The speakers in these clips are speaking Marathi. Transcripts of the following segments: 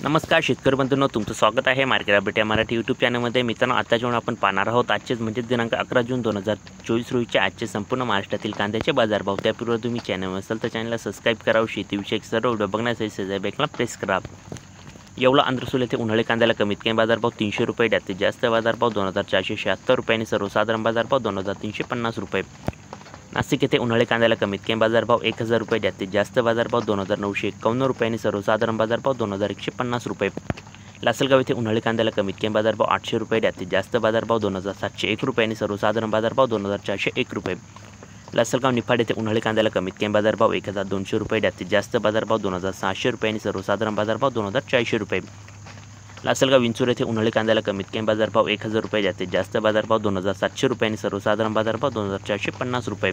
नमस्कार शेतकरी बंधूंनो, तुमचं स्वागत आहे मार्केट अपडेट या मराठी यूट्यूब चॅनलमध्ये. मित्रांनो, आता जेव्हा आपण पाहणार आहोत आजचेच म्हणजे दिनांक 11 जून 2024 रोजीचे आजचे संपूर्ण महाराष्ट्रातील कांद्याचे बाजारभाव. त्यापूर्वी तुम्ही चॅनल असेल तर चॅनलला सबस्क्राईब करावं. शेतीविषयक सर्व व्हिडिओ बघण्यासाठी शेजारी बेलला प्रेस करा. येवला आंध्रसोल येथे उन्हाळी कांद्याला कमीत कमी बाजारभाव 300 रुपये, जास्तीत जास्त बाजारभाव 2476 रुपये आणि सर्वसाधारण बाजारभाव 2350 रुपये. नाशिक येथे उन्हाळी कांद्याला कमीत कमी बाजारभाव 1000 रुपये, जास्तीत जास्त बाजारभाव 2951 रुपये आणि सर्वसाधारण बाजारभाव 2150 रुपये. लासलगाव येथे उन्हाळी कांद्याला कमीत कमी बाजारभाव 800 रुपये, जास्तीत जास्त बाजारभाव 2701 रुपये आणि सर्वसाधारण बाजारभाव 2401 रुपये. लासलगाव निफाड येथे उन्हाळी कांद्याला कमीत कमी बाजारभाव 1200 रुपये, जास्तीत जास्त बाजारभाव 2600 रुपये आणि सर्वसाधारण बाजारभाव 2040 रुपये. लासलगाव विंचूर येथे उन्हाळी कांद्याला कमीत कमी बाजारभाव 1000 रुपये, जास्तीत जास्त बाजारभाव 2700 रुपये आणि सर्वसाधारण बाजारभाव 2450 रुपये.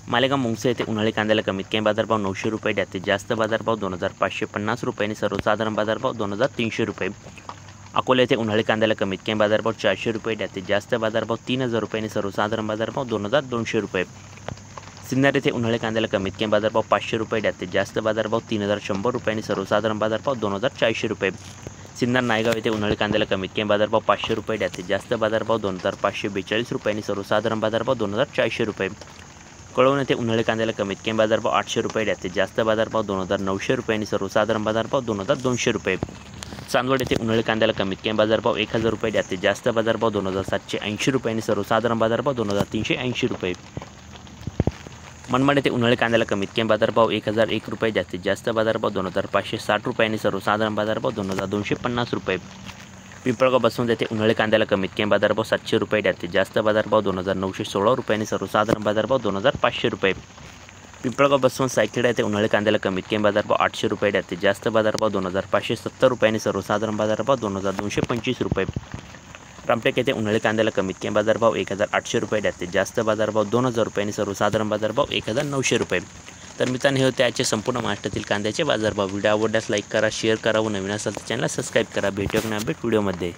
मालेगाव मुंगसे येथे उन्हाळी कांद्याला कमीत कमी बाजारभाव 900 रुपये, जास्तीत जास्त बाजारभाव 2550 रुपये आणि सर्वसाधारण बाजारभाव 2300 रुपये. अकोला येथे उन्हाळी कांद्याला कमीत कमी बाजारभाव 400 रुपये, जास्तीत जास्त बाजारभाव 3000 रुपये आणि सर्वसाधारण बाजारभाव 2200 रुपये. सिन्नर येथे उन्हाळी कांद्याला कमीत कमी बाजारभाव 500 रुपये, जास्तीत जास्त बाजारभाव 3100 रुपये आणि सर्वसाधारण बाजारभाव 2440 रुपये. सिन्नर नायगाव येथे उन्हाळी कांद्याला कमीत कमी बाजारभाव 500 रुपये, जास्तीत जास्त बाजारभाव 2542 रुपये आणि सर्वसाधारण बाजारभाव 2040 रुपये. कळवण येथे उन्हाळी कांद्याला कमीत कमी बाजारभाव 800 रुपये, जास्तीत जास्त बाजारभाव 2900 रुपये आणि सर्वसाधारण बाजारभाव 2200 रुपये. चांदवड येथे उन्हाळी कांद्याला कमीत कमी बाजारभाव 1000 रुपये, जास्तीत जास्त बाजारभाव 2780 रुपये आणि सर्वसाधारण बाजारभाव 2380 रुपये. मनमाड येथे उन्हाळी कांद्याला कमीत कमी बाजारभाव 1001 रुपये, जास्तीत जास्त बाजारभाव 2560 रुपये आणि सर्वसाधारण बाजारभाव 2250 रुपये. पिंपळगाव बसवंत येथे उन्हाळी कांद्याला कमीत कमी बाजारभाव 700 रुपये, जास्तीत जास्त बाजारभाव 2916 रुपये आणि सर्वसाधारण बाजारभाव 2500 रुपये. पिंपळगाव बसवंत सायखेडा येथे उन्हाळी कांद्याला कमीत कमी बाजारभाव 800 रुपये, जास्तीत जास्त बाजारभाव 2570 रुपये आणि सर्वसाधारण बाजारभाव 2225 रुपये. रामटेक येथे उन्हाळी कांद्याला कमीत कमी बाजारभाव 1800 रुपये, जास्तीत जास्त बाजारभाव 2000 रुपये आणि सर्वसाधारण बाजारभाव 1900 रुपये. तर मित्रांनो, हे होते आजचे संपूर्ण महाराष्ट्रातील कांद्याचे बाजारभाव. व्हिडिओ आवडल्यास लाईक करा, शेअर करा व नवीन असाल तर चॅनलला सबस्क्राईब करा. भेटूया अपडेट व्हिडिओमध्ये.